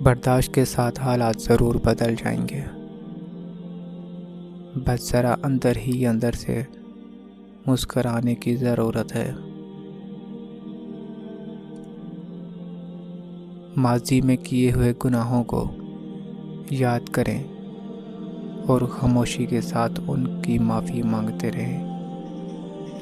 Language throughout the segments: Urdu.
برداشت کے ساتھ حالات ضرور بدل جائیں گے، بس ذرا اندر ہی اندر سے مسکرانے کی ضرورت ہے۔ ماضی میں کیے ہوئے گناہوں کو یاد کریں اور خاموشی کے ساتھ ان کی معافی مانگتے رہیں۔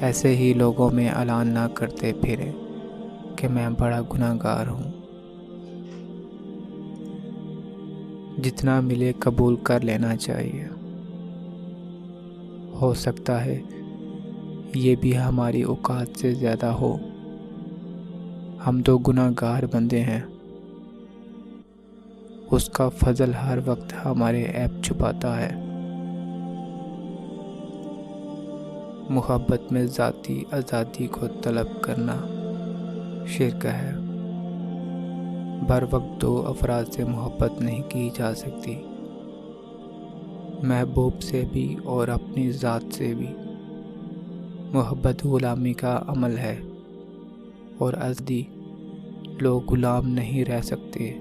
ایسے ہی لوگوں میں اعلان نہ کرتے پھریں کہ میں بڑا گناہگار ہوں۔ جتنا ملے قبول کر لینا چاہیے۔ ہو سکتا ہے یہ بھی ہماری اوقات سے زیادہ ہو۔ ہم تو گناہگار بندے ہیں۔ اس کا فضل ہر وقت ہمارے عیب چھپاتا ہے۔ محبت میں ذاتی آزادی کو طلب کرنا شرک ہے۔ بر وقت دو افراد سے محبت نہیں کی جا سکتی، محبوب سے بھی اور اپنی ذات سے بھی۔ محبت غلامی کا عمل ہے اور ازلی لوگ غلام نہیں رہ سکتے۔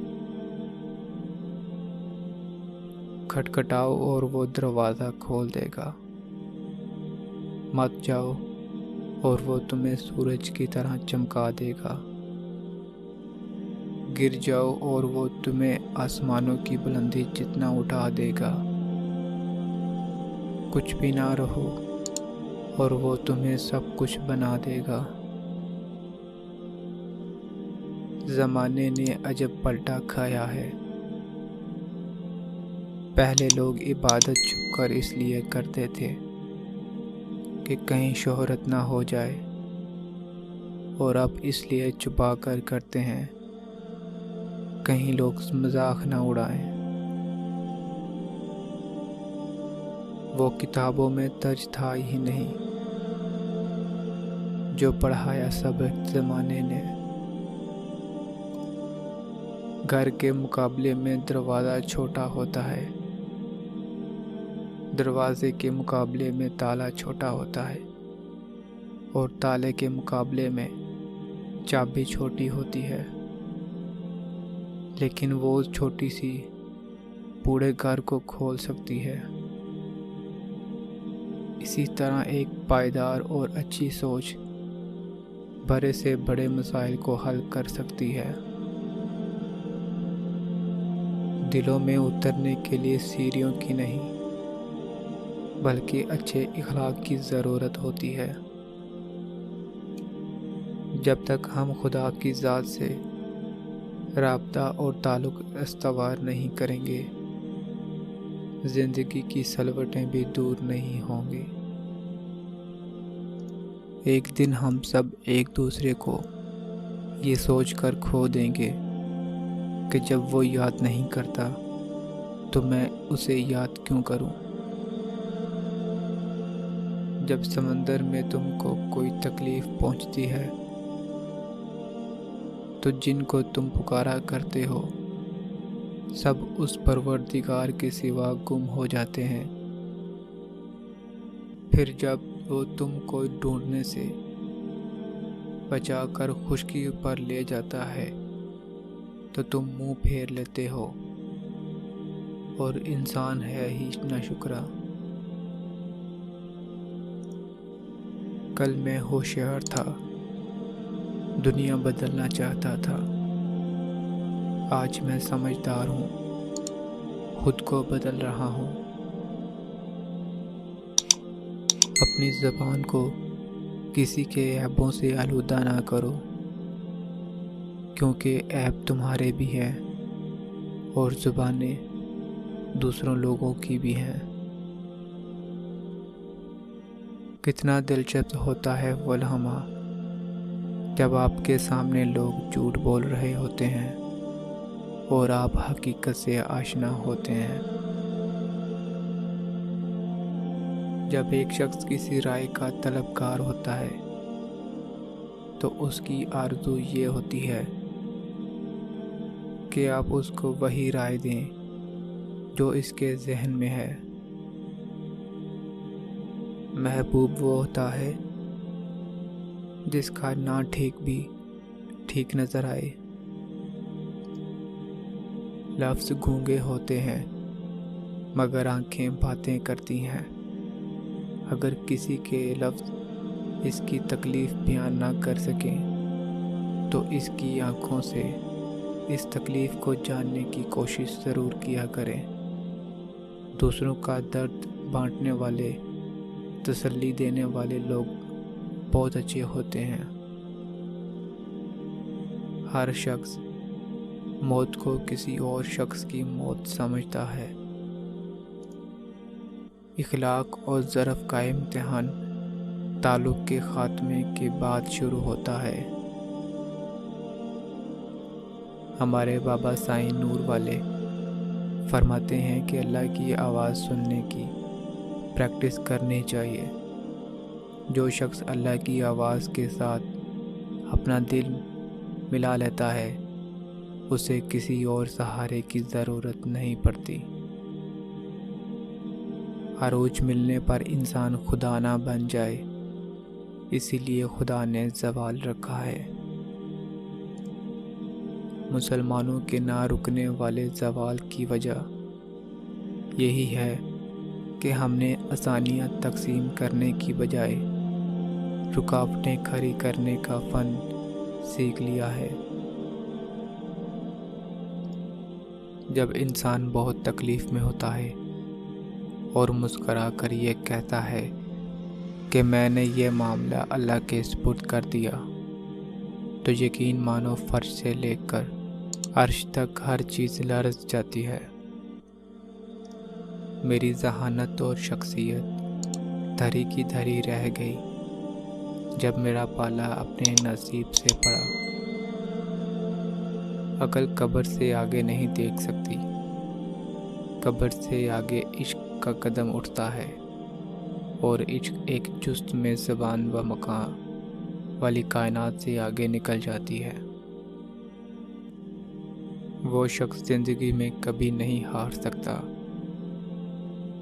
کھٹکھٹاؤ اور وہ دروازہ کھول دے گا۔ مت جاؤ اور وہ تمہیں سورج کی طرح چمکا دے گا۔ گر جاؤ اور وہ تمہیں آسمانوں کی بلندی جتنا اٹھا دے گا۔ کچھ بھی نہ رہو اور وہ تمہیں سب کچھ بنا دے گا۔ زمانے نے عجب پلٹا کھایا ہے۔ پہلے لوگ عبادت چھپ کر اس لیے کرتے تھے کہ کہیں شہرت نہ ہو جائے، اور اب اس لیے چھپا کر کرتے ہیں کہیں لوگ مذاق نہ اڑائیں۔ وہ کتابوں میں درج تھا ہی نہیں جو پڑھایا سبق زمانے نے۔ گھر کے مقابلے میں دروازہ چھوٹا ہوتا ہے، دروازے کے مقابلے میں تالا چھوٹا ہوتا ہے، اور تالے کے مقابلے میں چابی چھوٹی ہوتی ہے، لیکن وہ چھوٹی سی پورے گھر کو کھول سکتی ہے۔ اسی طرح ایک پائیدار اور اچھی سوچ بڑے سے بڑے مسائل کو حل کر سکتی ہے۔ دلوں میں اترنے کے لیے سیڑھیوں کی نہیں بلکہ اچھے اخلاق کی ضرورت ہوتی ہے۔ جب تک ہم خدا کی ذات سے رابطہ اور تعلق استوار نہیں کریں گے، زندگی کی سلوٹیں بھی دور نہیں ہوں گی۔ ایک دن ہم سب ایک دوسرے کو یہ سوچ کر کھو دیں گے کہ جب وہ یاد نہیں کرتا تو میں اسے یاد کیوں کروں۔ جب سمندر میں تم کو کوئی تکلیف پہنچتی ہے تو جن کو تم پکارا کرتے ہو سب اس پروردگار کے سوا گم ہو جاتے ہیں۔ پھر جب وہ تم کو ڈھونڈنے سے بچا کر خشکی پر لے جاتا ہے تو تم منہ پھیر لیتے ہو، اور انسان ہے ہی ناشکرا۔ کل میں ہوشیار تھا، دنیا بدلنا چاہتا تھا۔ آج میں سمجھدار ہوں، خود کو بدل رہا ہوں۔ اپنی زبان کو کسی کے عیبوں سے آلودہ نہ کرو، کیونکہ عیب تمہارے بھی ہیں اور زبانیں دوسروں لوگوں کی بھی ہیں۔ کتنا دلچسپ ہوتا ہے وہ لمحہ جب آپ کے سامنے لوگ جھوٹ بول رہے ہوتے ہیں اور آپ حقیقت سے آشنا ہوتے ہیں۔ جب ایک شخص کسی رائے کا طلبگار ہوتا ہے تو اس کی آرزو یہ ہوتی ہے کہ آپ اس کو وہی رائے دیں جو اس کے ذہن میں ہے۔ محبوب وہ ہوتا ہے جس کا نہ ٹھیک بھی ٹھیک نظر آئے۔ لفظ گونگے ہوتے ہیں مگر آنکھیں باتیں کرتی ہیں۔ اگر کسی کے لفظ اس کی تکلیف بیان نہ کر سکیں تو اس کی آنکھوں سے اس تکلیف کو جاننے کی کوشش ضرور کیا کریں۔ دوسروں کا درد بانٹنے والے، تسلی دینے والے لوگ بہت اچھے ہوتے ہیں۔ ہر شخص موت کو کسی اور شخص کی موت سمجھتا ہے۔ اخلاق اور ظرف کا امتحان تعلق کے خاتمے کے بعد شروع ہوتا ہے۔ ہمارے بابا سائیں نور والے فرماتے ہیں کہ اللہ کی آواز سننے کی پریکٹس کرنی چاہیے۔ جو شخص اللہ کی آواز کے ساتھ اپنا دل ملا لیتا ہے اسے کسی اور سہارے کی ضرورت نہیں پڑتی۔ عروج ملنے پر انسان خدا نہ بن جائے، اسی لیے خدا نے زوال رکھا ہے۔ مسلمانوں کے نہ رکنے والے زوال کی وجہ یہی ہے کہ ہم نے آسانیاں تقسیم کرنے کی بجائے رکاوٹیں کھڑی کرنے کا فن سیکھ لیا ہے۔ جب انسان بہت تکلیف میں ہوتا ہے اور مسکرا کر یہ کہتا ہے کہ میں نے یہ معاملہ اللہ کے سپرد کر دیا، تو یقین مانو فرش سے لے کر عرش تک ہر چیز لرز جاتی ہے۔ میری ذہانت اور شخصیت دھری کی دھری رہ گئی جب میرا پالا اپنے نصیب سے پڑا۔ عقل قبر سے آگے نہیں دیکھ سکتی، قبر سے آگے عشق کا قدم اٹھتا ہے، اور عشق ایک جست میں زبان و مکان والی کائنات سے آگے نکل جاتی ہے۔ وہ شخص زندگی میں کبھی نہیں ہار سکتا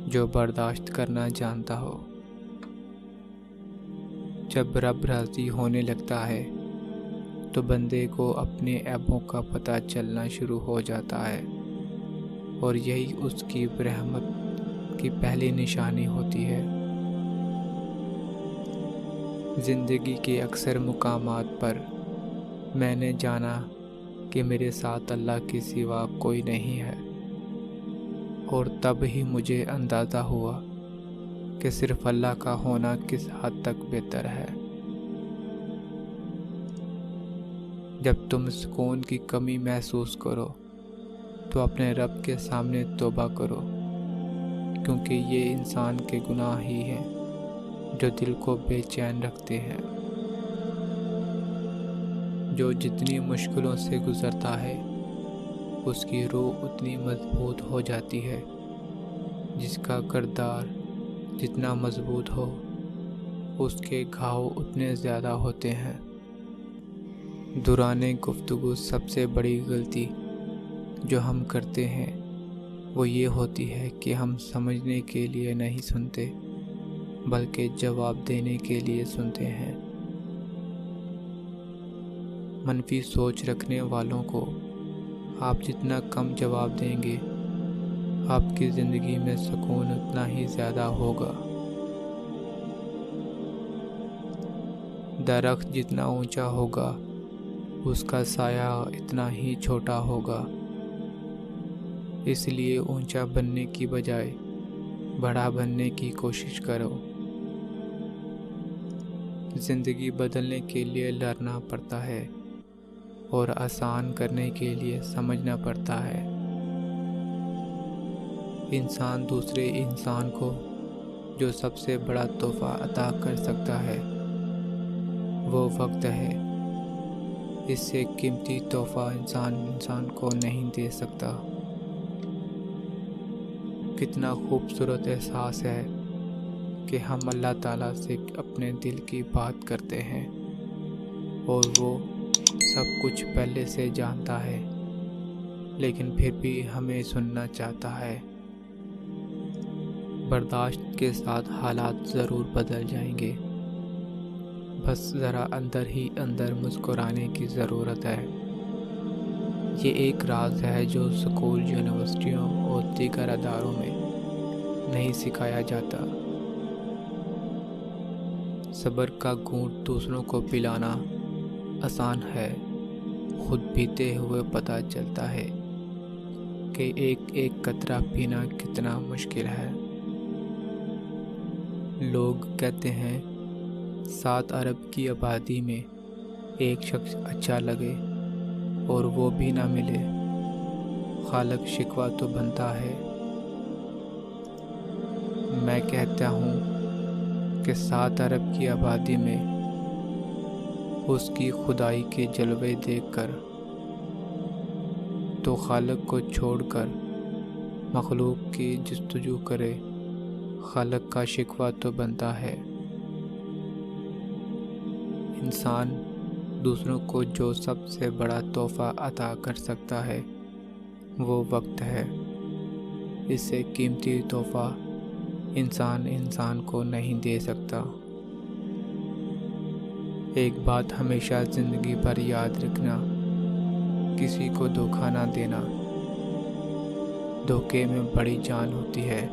جو برداشت کرنا جانتا ہو۔ جب رب راضی ہونے لگتا ہے تو بندے کو اپنے عیبوں کا پتہ چلنا شروع ہو جاتا ہے، اور یہی اس کی رحمت کی پہلی نشانی ہوتی ہے۔ زندگی کے اکثر مقامات پر میں نے جانا کہ میرے ساتھ اللہ کے سوا کوئی نہیں ہے، اور تب ہی مجھے اندازہ ہوا کہ صرف اللہ کا ہونا کس حد تک بہتر ہے۔ جب تم سکون کی کمی محسوس کرو تو اپنے رب کے سامنے توبہ کرو، کیونکہ یہ انسان کے گناہ ہی ہیں جو دل کو بے چین رکھتے ہیں۔ جو جتنی مشکلوں سے گزرتا ہے اس کی روح اتنی مضبوط ہو جاتی ہے، جس کا کردار جتنا مضبوط ہو اس کے گھاؤ اتنے زیادہ ہوتے ہیں۔ دوران گفتگو سب سے بڑی غلطی جو ہم کرتے ہیں وہ یہ ہوتی ہے کہ ہم سمجھنے کے لیے نہیں سنتے بلکہ جواب دینے کے لیے سنتے ہیں۔ منفی سوچ رکھنے والوں کو آپ جتنا کم جواب دیں گے آپ کی زندگی میں سکون اتنا ہی زیادہ ہوگا۔ درخت جتنا اونچا ہوگا اس کا سایہ اتنا ہی چھوٹا ہوگا، اس لیے اونچا بننے کی بجائے بڑا بننے کی کوشش کرو۔ زندگی بدلنے کے لیے لڑنا پڑتا ہے اور آسان کرنے کے لیے سمجھنا پڑتا ہے۔ انسان دوسرے انسان کو جو سب سے بڑا تحفہ عطا کر سکتا ہے وہ وقت ہے۔ اس سے قیمتی تحفہ انسان کو نہیں دے سکتا۔ کتنا خوبصورت احساس ہے کہ ہم اللہ تعالیٰ سے اپنے دل کی بات کرتے ہیں اور وہ سب کچھ پہلے سے جانتا ہے، لیکن پھر بھی ہمیں سننا چاہتا ہے۔ برداشت کے ساتھ حالات ضرور بدل جائیں گے، بس ذرا اندر ہی اندر مسکرانے کی ضرورت ہے۔ یہ ایک راز ہے جو اسکول، یونیورسٹیوں اور دیگر اداروں میں نہیں سکھایا جاتا۔ صبر کا گھونٹ دوسروں کو پلانا آسان ہے، خود پیتے ہوئے پتہ چلتا ہے کہ ایک ایک قطرہ پینا کتنا مشکل ہے۔ لوگ کہتے ہیں 7 ارب کی آبادی میں ایک شخص اچھا لگے اور وہ بھی نہ ملے، خالق شکوہ تو بنتا ہے۔ میں کہتا ہوں کہ 7 ارب کی آبادی میں اس کی خدائی کے جلوے دیکھ کر تو خالق کو چھوڑ کر مخلوق کی جستجو کرے، خالق کا شکوہ تو بنتا ہے۔ انسان دوسروں کو جو سب سے بڑا تحفہ عطا کر سکتا ہے وہ وقت ہے۔ اس سے قیمتی تحفہ انسان کو نہیں دے سکتا۔ ایک بات ہمیشہ زندگی بھر یاد رکھنا، کسی کو دھوکہ نہ دینا۔ دھوکے میں بڑی جان ہوتی ہے،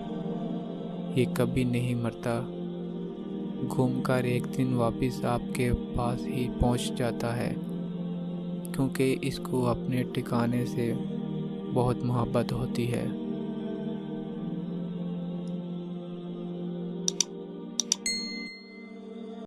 یہ کبھی نہیں مرتا، گھوم کر ایک دن واپس آپ کے پاس ہی پہنچ جاتا ہے، کیونکہ اس کو اپنے ٹھکانے سے بہت محبت ہوتی ہے۔